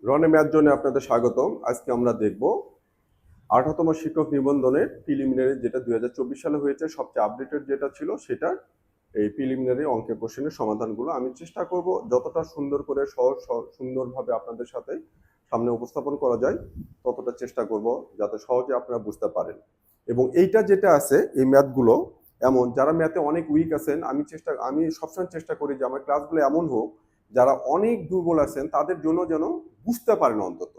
রনে math জোনে আপনাদের স্বাগতম। আজকে আমরা দেখব 18তম শিক্ষক নিবন্ধনের প্রিলিমিনারি, যেটা 2024 সালে হয়েছে, সবচেয়ে আপডেটেড যেটা ছিল সেটার এই প্রিলিমিনারি অঙ্কের কোশ্চেনের সমাধানগুলো আমি চেষ্টা করব যতটা সুন্দর করে সহজ সুন্দরভাবে আপনাদের সাথে সামনে উপস্থাপন করা যায় ততটা চেষ্টা করব যাতে সহজে আপনারা বুঝতে পারেন। এবং এইটা যেটা আছে এই ম্যাথগুলো এমন, যারা ম্যাথে অনেক উইক আছেন, আমি সবসময় চেষ্টা করি যে আমার ক্লাসগুলো এমন হোক যারা অনেক দুর্বল আছেন তাদের জন্য যেন বুঝতে পারেন। অন্তত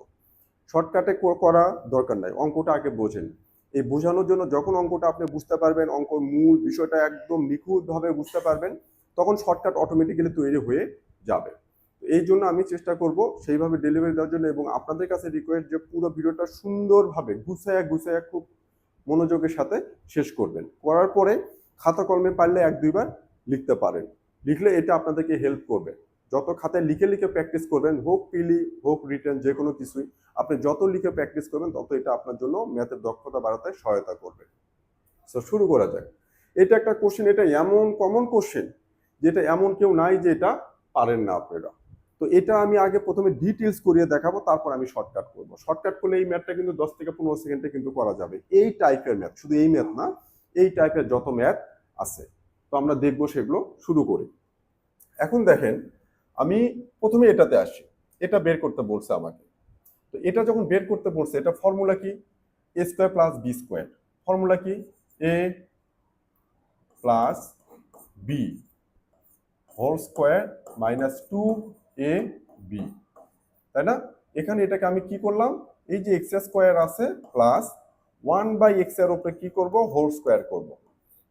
শর্টকাটে করা দরকার নাই, অঙ্কটা আগে বোঝেন। এই বোঝানোর জন্য যখন অঙ্কটা আপনি বুঝতে পারবেন, অঙ্কর মূল বিষয়টা একদম নিখুঁতভাবে বুঝতে পারবেন, তখন শর্টকাট অটোমেটিক্যালি তৈরি হয়ে যাবে। এই জন্য আমি চেষ্টা করব সেইভাবে ডেলিভারি দেওয়ার জন্য, এবং আপনাদের কাছে রিকোয়েস্ট যে পুরো ভিডিওটা সুন্দরভাবে গুছায়া খুব মনোযোগের সাথে শেষ করবেন। করার পরে খাতা কলমে পারলে 1-2 বার লিখতে পারেন। লিখলে এটা আপনাদেরকে হেল্প করবে। যত খাতায় লিখে লিখে প্র্যাকটিস করবেন, হোক পিলি হোক রিটেন, যে কোনো কিছুই আপনি যত লিখে প্র্যাকটিস করবেন তত এটা আপনার জন্য ম্যাথের দক্ষতা বাড়াতে সহায়তা করবে। সো শুরু করা যাক। এটা একটা কোশ্চেন, এটা এমন কমন কোশ্চেন যেটা এমন কেউ নাই যে এটা পারেন না আপনারা। তো এটা আমি আগে প্রথমে ডিটেলস করিয়ে দেখাবো, তারপর আমি শর্টকাট করব। শর্টকাট করলে এই ম্যাথটা কিন্তু 10 থেকে 15 সেকেন্ডে কিন্তু করা যাবে। এই টাইপের ম্যাথ, শুধু এই ম্যাথ না, এই টাইপের যত ম্যাথ আছে তো আমরা দেখবো, সেগুলো শুরু করি। এখন দেখেন, আমি প্রথমে এটাতে আসি। এটা বের করতে বলছে আমাকে। তো এটা যখন বের করতে বলছে, এটা ফর্মুলা কি? A square plus B square. Formula কি? A plus B whole square minus 2ab, তাই না? এখানে এটাকে আমি কি করলাম, এই যে এক্স স্কোয়ার আছে প্লাস 1/x এর উপরে কি করব, হোল স্কোয়ার করব।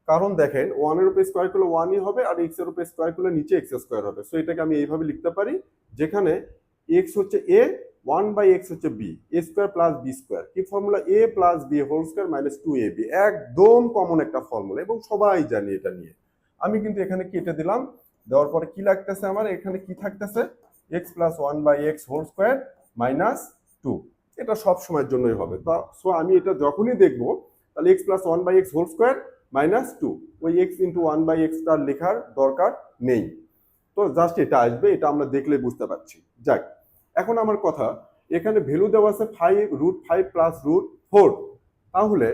কারণ দেখেন, 1 এর উপরে স্কোয়ার করলে 1ই হবে, আর x এর উপরে স্কোয়ার করলে নিচে x স্কোয়ার হবে। সো এটাকে আমি এইভাবে লিখতে পারি, যেখানে x হচ্ছে a, 1/x হচ্ছে b, a square plus b square. কি formula? a plus b whole square minus 2ab। একদম কমন একটা ফর্মুলা এবং সবাই জানি এটা নিয়ে। আমি কিন্তু এখানে কেটে দিলাম, দেওয়ার পরে কি লাগতেছে আমার, এখানে কি থাকতেছে, x plus 1/x whole square minus 2। এটা সব সময়ের জন্যই হবে। সো আমি এটা যখনই দেখবো, তাহলে x plus 1/x whole square minus 2, ওই x ইন্টু 1/x টার লেখার দরকার নেই। তো জাস্ট এটা আসবে, এটা আমরা দেখলে বুঝতে পারছি। যাক, এখন আমার কথা, এখানে ভ্যালু দেওয়া আছে 5√5 প্লাস √4। তাহলে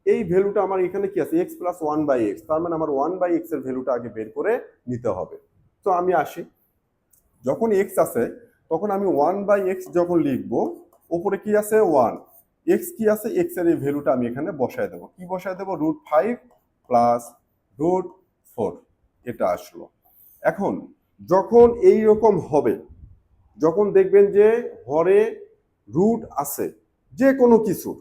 এই ভ্যালুটা আমার এখানে কি আছে, x প্লাস 1/x, তার মানে আমার 1/x এর ভ্যালুটা আগে বের করে নিতে হবে। তো আমি আসি, যখন x আছে তখন আমি 1/x যখন লিখবো, উপরে কি আছে 1, x কি আছে, x এর এই ভ্যালুটা আমি এখানে বসায় দেবো। কি বসায় দেবো? √5 প্লাস √4, এটা আসলো। এখন যখন এই রকম হবে, যখন দেখবেন যে হরে রুট আছে যে কোনো কিছুর,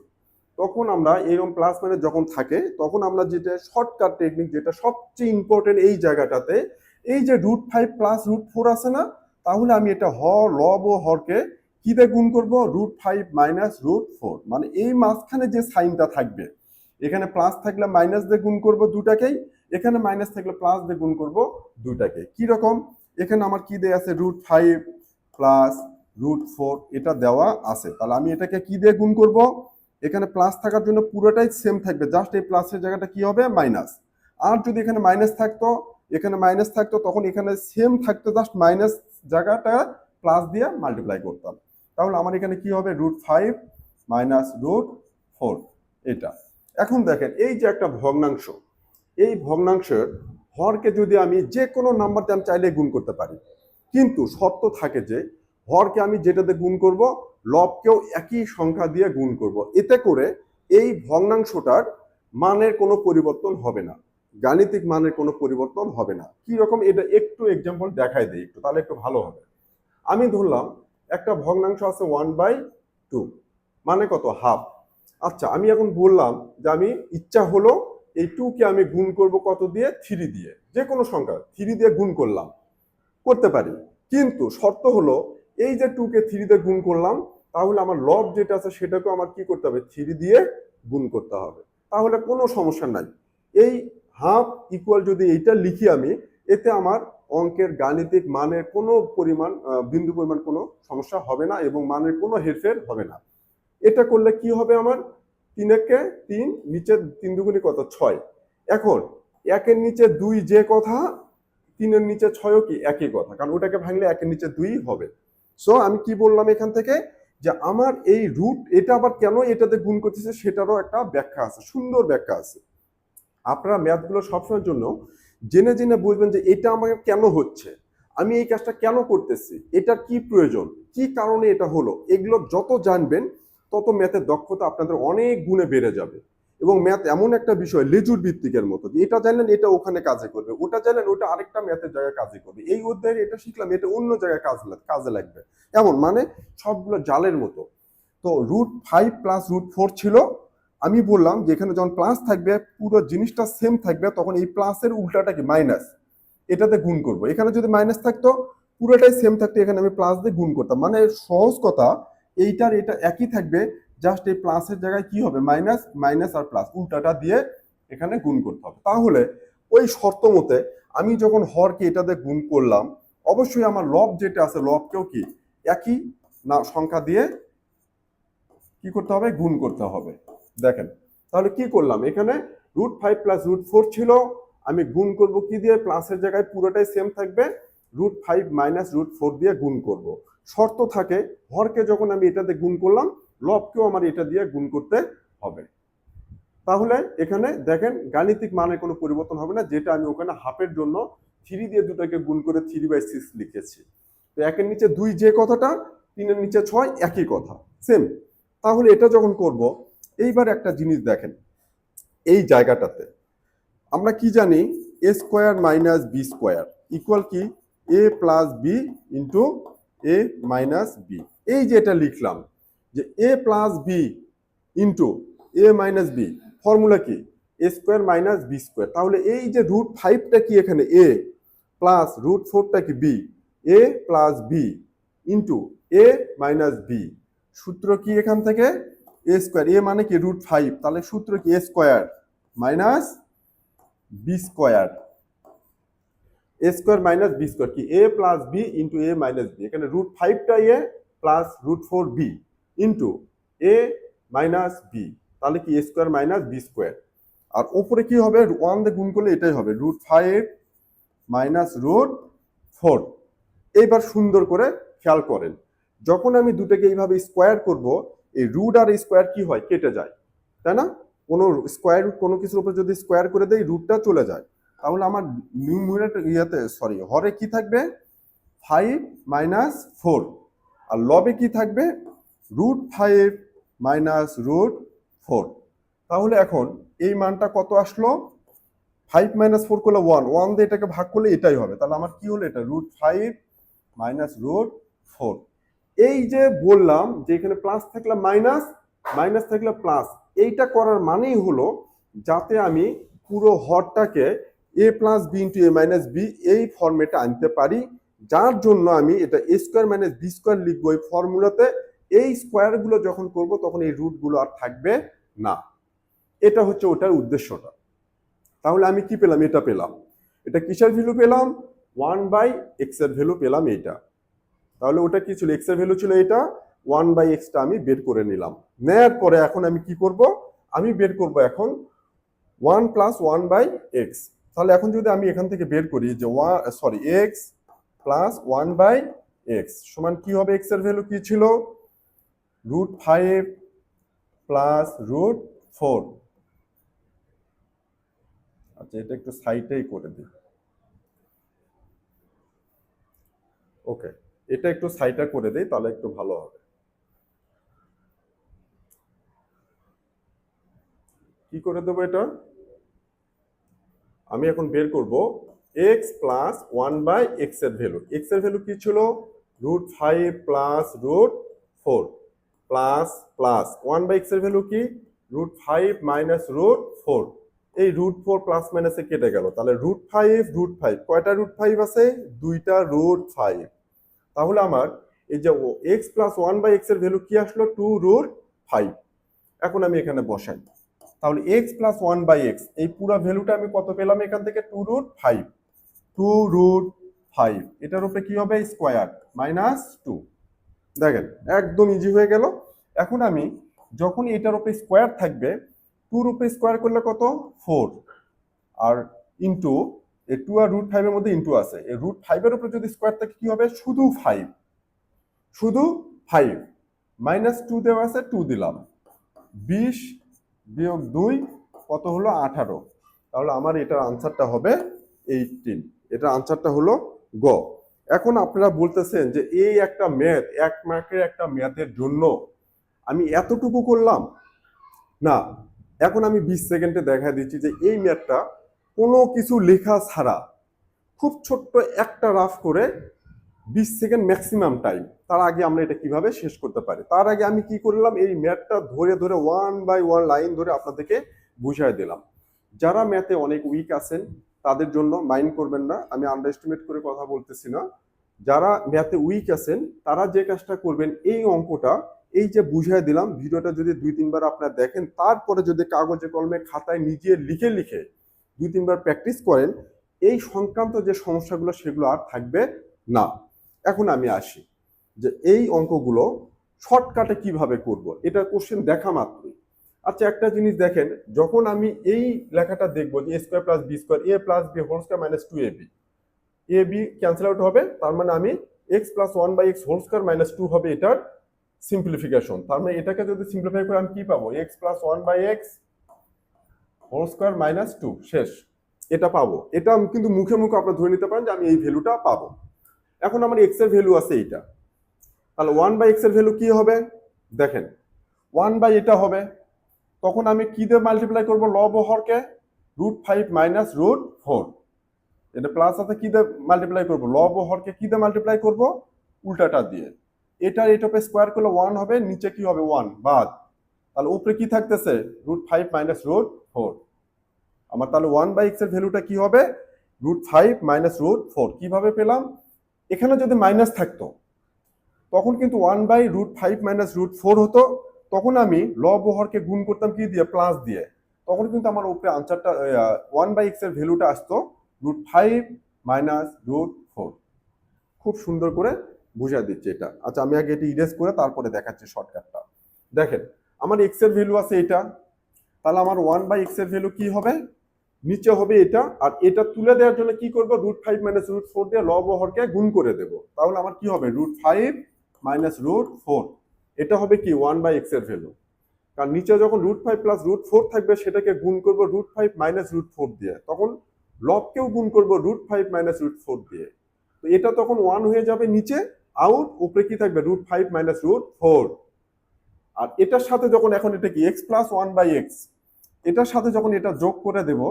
তখন আমরা এরকম প্লাস মানে যখন থাকে, তখন আমরা যেটা শর্টকাট টেকনিক, যেটা সবচেয়ে ইম্পর্টেন্ট এই জায়গাটাতে, এই যে √5 প্লাস √4 আছে না, তাহলে আমি এটা লব ও হরকে কি দিয়ে গুণ করব, √5 মাইনাস √4। মানে এই মাঝখানে যে সাইনটা থাকবে, এখানে প্লাস থাকলে মাইনাস দিয়ে গুণ করব দুটাকেই, এখানে মাইনাস থাকলে প্লাস দিয়ে গুণ করব দুটাকে। কি রকম, এখানে আমার কি দেয়া আছে, √5 প্লাস √4 এটা দেওয়া আছে। তাহলে আমি এটাকে কি দিয়ে গুণ করব, এখানে প্লাস থাকার জন্য পুরোটাই সেম থাকবে, জাস্ট এই প্লাসের জায়গাটা কি হবে, মাইনাস। আর যদি এখানে মাইনাস থাকতো, এখানে মাইনাস থাকতো, তখন এখানে সেম থাকতো, জাস্ট মাইনাস জায়গাটা প্লাস দিয়ে মাল্টিপ্লাই করতাম। তাহলে আমার এখানে কি হবে, √5 মাইনাস √4 এটা। এখন দেখেন, এই যে একটা ভগ্নাংশ, এই ভগ্নাংশের হরকে যদি আমি যে কোনো নাম্বার দিয়ে আমি চাইলে গুণ করতে পারি, কিন্তু শর্ত থাকে যে হরকে আমি যেটাতে গুণ করব, লবকেও একই সংখ্যা দিয়ে গুণ করব। এতে করে এই ভগ্নাংশটার মানের কোনো পরিবর্তন হবে না, গাণিতিক মানের কোনো পরিবর্তন হবে না। কি রকম, এটা একটু এক্সাম্পল দেখাই দেই একটু, তাহলে একটু ভালো হবে। আমি ধরলাম একটা ভগ্নাংশ আছে 1/2, মানে কত, হাফ। আচ্ছা, আমি এখন বললাম যে আমি ইচ্ছা হলো এই 2 কে আমি গুণ করব কত দিয়ে, 3 দিয়ে, যে কোনো সংখ্যা 3 দিয়ে গুণ করলাম, করতে পারি। কিন্তু শর্ত হলো, এই যে 2 কে 3 দিয়ে গুণ করলাম, তাহলে আমার লব যেটা আছে সেটাকে আমার কি করতে হবে, 3 দিয়ে গুণ করতে হবে। তাহলে কোনো সমস্যা নাই। এই হাফ ইকুয়াল যদি এইটা লিখি আমি, এতে আমার অঙ্কের গাণিতিক মানের কোনো পরিমাণ, বিন্দু পরিমাণ কোনো সমস্যা হবে না, এবং মানের কোনো হেরফের হবে না। এটা করলে কি হবে, আমার 3 × 3, নিচে 3 দুগুণে কত, 6। এখন 1-এর নিচে 2 যে কথা, 3-এর নিচে 6ও কি একই কথা, কারণ ওটাকে ভাঙলে 1-এর নিচে 2 হবে। সো আমি কি বললাম এখান থেকে, যে আমার এই রুট এটা আবার কেন এটাতে গুণ করতেছে সেটারও একটা ব্যাখ্যা আছে, সুন্দর ব্যাখ্যা আছে। আপনারা ম্যাথগুলো সবসময়ের জন্য জেনে জেনে বুঝবেন যে এটা আমাকে কেন হচ্ছে, আমি এই কাজটা কেন করতেছি, এটার কি প্রয়োজন, কি কারণে এটা হলো, এগুলো যত জানবেন তত ম্যাথের দক্ষতা আপনাদের অনেক গুণে বেড়ে যাবে। এবং ম্যাথ এমন একটা বিষয় লেজুর ভিত্তিকের মতো, যে এটা জানলেন এটা ওখানে কাজে করবে, ওটা জানলেন ওটা আরেকটা ম্যাথের জায়গায় কাজে করবে, এই অধ্যায়ে এটা শিখলাম এটা অন্য জায়গায় কাজে লাগবে, এমন মানে সবগুলো জালের মতো। তো √5 প্লাস √4 ছিল, আমি বললাম যে এখানে যখন প্লাস থাকবে পুরো জিনিসটা সেম থাকবে, তখন এই প্লাসের উল্টাটা কি মাইনাস, এটাতে গুণ করব। এখানে যদি মাইনাস থাকতো পুরোটাই সেম থাকতো, এখানে আমি প্লাস দিয়ে গুণ করতাম, মানে সহজ কথা এইটার এটা একই থাকবে, জাস্ট এই প্লাসের জায়গায় কি হবে মাইনাস, মাইনাস আর প্লাস উল্টাটা দিয়ে এখানে গুণ করতে হবে। তাহলে ওই শর্ত মতে আমি যখন হরকে এটা দিয়ে গুণ করলাম, অবশ্যই আমার লব যেটা আছে লবকেও কি একই না সংখ্যা দিয়ে কি করতে হবে, গুণ করতে হবে। দেখেন তাহলে কি করলাম, এখানে √5 প্লাস √4 ছিল, আমি গুণ করব কি দিয়ে, প্লাসের জায়গায় পুরোটাই সেম থাকবে, √5 মাইনাস √4 দিয়ে গুণ করব। শর্ত থাকে হরকে যখন আমি এটাতে গুণ করলাম, লবকেও আমার এটা দিয়ে গুণ করতে হবে। তাহলে এখানে দেখেন গাণিতিক মানের কোনো পরিবর্তন হবে না, যেটা আমি ওখানে হাফের জন্য 3 দিয়ে দুটাকে গুণ করে 3/6 লিখেছি। তো 1-এর নিচে 2 যে কথাটা, 3-এর নিচে 6 একই কথা, সেম। তাহলে এটা যখন করব, এইবার একটা জিনিস দেখেন, এই জায়গাটাতে আমরা কি জানি, a square minus b square equal কি a plus B into a minus B. এই যে এটা লিখলাম যে a plus B into a minus B, formula কি a square minus B square. তাহলে এই যে √5টা কি এখানে a প্লাস √4টা কি b, a plus B into a minus B. সূত্র কি এখান থেকে a স্কোয়ার, a মানে কি √5, তাহলে সূত্র কি a square minus B square, A square minus B square কি A plus B into A minus B. এখানে √5টা A plus √4 B into A minus B, তাহলে কি A square minus B square. আর ওপরে কি হবে, 1 দিয়ে গুণ করলে এটাই হবে √5 মাইনাস √4। এইবার সুন্দর করে খেয়াল করেন, যখন আমি দুটোকে এইভাবে স্কোয়ার করব, এই রুট আর স্কোয়ার কি হয়, কেটে যায়, তাই না? কোনো স্কোয়ার রুট কোনো কিছুর উপর যদি স্কোয়ার করে দেয় রুটটা চলে যায়, তাহলে আমার নিউমারেটর হরে কি থাকবে 5 মাইনাস 4, আর লবে কি থাকবে √5 মাইনাস √4। তাহলে এখন এই মানটা কত আসলো, 5 মাইনাস 4 করলে 1 দিয়ে এটাকে ভাগ করলে এটাই হবে, তাহলে আমার কি হলো এটা √5 মাইনাস √4। এই যে বললাম যে এখানে প্লাস থাকলে মাইনাস, মাইনাস থাকলে প্লাস, এইটা করার মানেই হলো যাতে আমি পুরো হরটাকে a plus B into A minus B এই ফর্মেটে আনতে পারি, যার জন্য আমি এটা a square minus B square লিখবো এই ফর্মুলাতে। এই স্কোয়ার গুলো যখন করব তখন এই রুট গুলো আর থাকবে না, এটা হচ্ছে ওটার উদ্দেশ্যটা। তাহলে আমি কি পেলাম, এটা পেলাম, এটা কিসের ভ্যালু পেলাম 1/x এর ভ্যালু পেলাম এইটা। তাহলে ওটা কি ছিল, x এর ভ্যালু ছিল এটা, 1/x টা আমি বের করে নিলাম। নেয়ার পরে এখন আমি কি করব, আমি বের করব এখন 1 প্লাস 1/x। তাহলে এখন যদি আমি এখান থেকে বের করি যে x প্লাস 1/x সমান কি হবে, x এর ভ্যালু কি ছিল √5 প্লাস √4। আচ্ছা এটা একটু সাইডেই করে দিই, ওকে এটা একটু সাইডটা করে দেই তাহলে একটু ভালো হবে। কি করে দেবো এটা, আমি এখন বের করব x প্লাস 1/x এর ভ্যালু। x এর ভ্যালু কি ছিল √5 প্লাস √4 প্লাস প্লাস 1/x এর ভ্যালু কি √5 মাইনাস √4। এই √4 প্লাস মাইনাসে কেটে গেল, তাহলে √5 কয়টা √5 আছে, দুইটা √5। তাহলে আমার এই যে x প্লাস 1/x এর ভ্যালু কি আসলো 2√5। এখন আমি এখানে বসাই, তাহলে x প্লাস 1/x এই পুরো ভ্যালুটা আমি কত পেলাম এখান থেকে 2√5। এটার উপরে কি হবে স্কোয়ার মাইনাস 2। দেখেন একদম ইজি হয়ে গেল। এখন আমি যখন এটার উপরে স্কোয়ার থাকবে, 2 উপরে স্কোয়ার করলে কত 4, আর ইন্টু এই 2 আর √5 এর মধ্যে ইন্টু আছে, এই √5 এর উপরে যদি স্কোয়ার থাকে কি হবে শুধু 5, শুধু 5 -2 দেওয়া আছে, 2 দিলাম। 20 বিয়োগ 2 কত হলো? 18। তাহলে আমার এটার আনসারটা হবে 18। এটার আনসারটা হলো গ। এখন আপনারা বলতেছেন যে এই একটা ম্যাথ, 1 মার্কের একটা ম্যাথের জন্য আমি এতটুকু করলাম না। এখন আমি 20 সেকেন্ডে দেখা দিচ্ছি যে এই ম্যাথটা কোনো কিছু লেখা ছাড়া খুব ছোট্ট একটা রাফ করে 20 সেকেন্ড ম্যাক্সিমাম টাইম, তার আগে আমরা এটা কিভাবে শেষ করতে পারি। তার আগে আমি কি করলাম, এই ম্যাথটা ধরে ধরে 1 বাই 1 লাইন ধরে আপনাদেরকে বুঝিয়ে দিলাম। যারা ম্যাথে অনেক উইক আছেন তাদের জন্য মাইন্ড করবেন না, আমি আন্ডার এস্টিমেট করে কথা বলতেছি না। যারা ম্যাথে উইক আছেন তারা যে কাজটা করবেন, এই অঙ্কটা এই যে বুঝিয়ে দিলাম, ভিডিওটা যদি 2-3 বার আপনারা দেখেন, তারপরে যদি কাগজে কলমে খাতায় নিজে লিখে লিখে 2-3 বার প্র্যাকটিস করেন, এই সংক্রান্ত যে সমস্যাগুলো সেগুলো আর থাকবে না। এখন আমি আসি যে এই অঙ্কগুলো শর্টকাটে কিভাবে করব, এটা কোশ্চেন দেখা মাত্রই। আচ্ছা, একটা জিনিস দেখেন, যখন আমি এই লেখাটা দেখবো যে a square plus b square a plus b whole square minus 2ab, a b cancel out হবে, তার মানে আমি x plus 1 by x whole square minus 2 হবে এটার সিম্পলিফিকেশন। তার মানে এটাকে যদি সিম্পলিফাই করে আমি কি পাবো? x plus 1 by x whole square minus 2, শেষ। এটা পাবো। এটা কিন্তু মুখে মুখে আপনারা ধরে নিতে পারেন যে আমি এই ভ্যালুটা পাবো। এখন আমার x এর ভ্যালু আছে এইটা, তাহলে 1 বাই x এর ভ্যালু কি হবে? দেখেন 1 বাই এটা হবে, তখন আমি কি দিয়ে মাল্টিপ্লাই করব? লব ও হরকে √5 মাইনাস √4। এটা প্লাস আছে, কি দিয়ে মাল্টিপ্লাই করব? লব ও হরকে কি দিয়ে মাল্টিপ্লাই করব? উল্টাটা দিয়ে। এটা এটাকে স্কয়ার করলে 1 হবে, নিচে কি হবে? 1 বাদ। তাহলে উপরে কি থাকতেছে? √5 মাইনাস √4। আমার তাহলে 1 বাই x এর ভ্যালুটা কি হবে? √5 মাইনাস √4। কিভাবে পেলাম? এখানে যদি মাইনাস থাকতো তখন কিন্তু 1 বাই √5 মাইনাস √4 হতো, তখন আমি লব ও হরকে গুণ করতাম কি দিয়ে? প্লাস দিয়ে। তখন কিন্তু আমার উপরে আনসারটা 1 বাই x এর ভ্যালুটা আসতো √5 মাইনাস √4। খুব সুন্দর করে বুঝিয়ে দিচ্ছে এটা। আচ্ছা, আমি আগে এটি ইরেজ করে তারপরে দেখাচ্ছি শর্টকাটটা। দেখেন আমার x এর ভ্যালু আছে এটা, তাহলে আমার 1 বাই x এর ভ্যালু কি হবে? নিচে হবে এটা, আর এটা তুলে দেওয়ার জন্য কি করব? √5 মাইনাস √4 দিয়ে লব ও হরকে গুণ করে দেব। তাহলে আমার কি হবে? √5 মাইনাস √4। এটা হবে কি? 1 বাই x এর ভ্যালু। কারণ নিচে যখন √5 প্লাস √4 থাকবে সেটাকে গুণ করব √5 মাইনাস √4 দিয়ে, তখন লবকেও গুণ করব √5 মাইনাস √4 দিয়ে। তো এটা তখন 1 হয়ে যাবে নিচে, আউট, উপরে কি থাকবে? √5 মাইনাস √4। আর এটার সাথে যখন এখন এটা কি x প্লাস 1 বাই x, এটার সাথে যখন এটা যোগ করে দেব,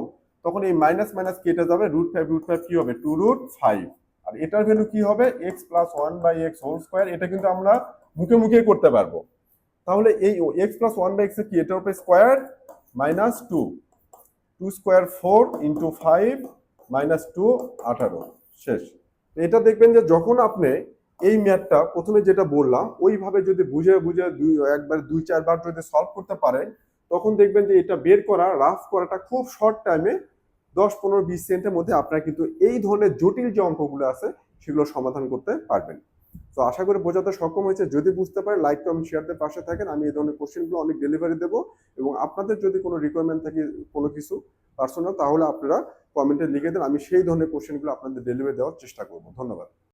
তখন এই মাইনাস মাইনাস কেটে যাবে, √5 কি হবে? 2√5। আর এটার ভ্যালু কি হবে? x plus 1 by x whole square. এটা কিন্তু আমরা মুখে মুখে করতে পারবো। তাহলে এই x প্লাস 1 বাই x এর কি? এটার উপরে square minus 2, 2 square 4 into 5 minus 2 18, শেষ। এটা দেখবেন যে যখন আপনি এই ম্যাথটা প্রথমে যেটা বললাম ওইভাবে যদি বুঝে বুঝে একবার 2-4 বার যদি সলভ করতে পারেন, তখন দেখবেন যে এটা বের করা, রাফ করাটা খুব শর্ট টাইমে 10-15-20 সেকেন্ডের মধ্যে আপনারা কিন্তু এই ধরনের জটিল যে অঙ্কগুলো আছে সেগুলো সমাধান করতে পারবেন। তো আশা করি বোঝাতে সক্ষম হয়েছে। যদি বুঝতে পারেন লাইক কমেন্ট শেয়ার দিয়ে পাশে থাকেন। আমি এই ধরনের কোশ্চেনগুলো অনেক ডেলিভারি দেবো, এবং আপনাদের যদি কোনো রিকোয়ারমেন্ট থাকে কোনো কিছু পার্সোনাল, তাহলে আপনারা কমেন্টে লিখে দেন, আমি সেই ধরনের কোশ্চেনগুলো আপনাদের ডেলিভারি দেওয়ার চেষ্টা করব। ধন্যবাদ।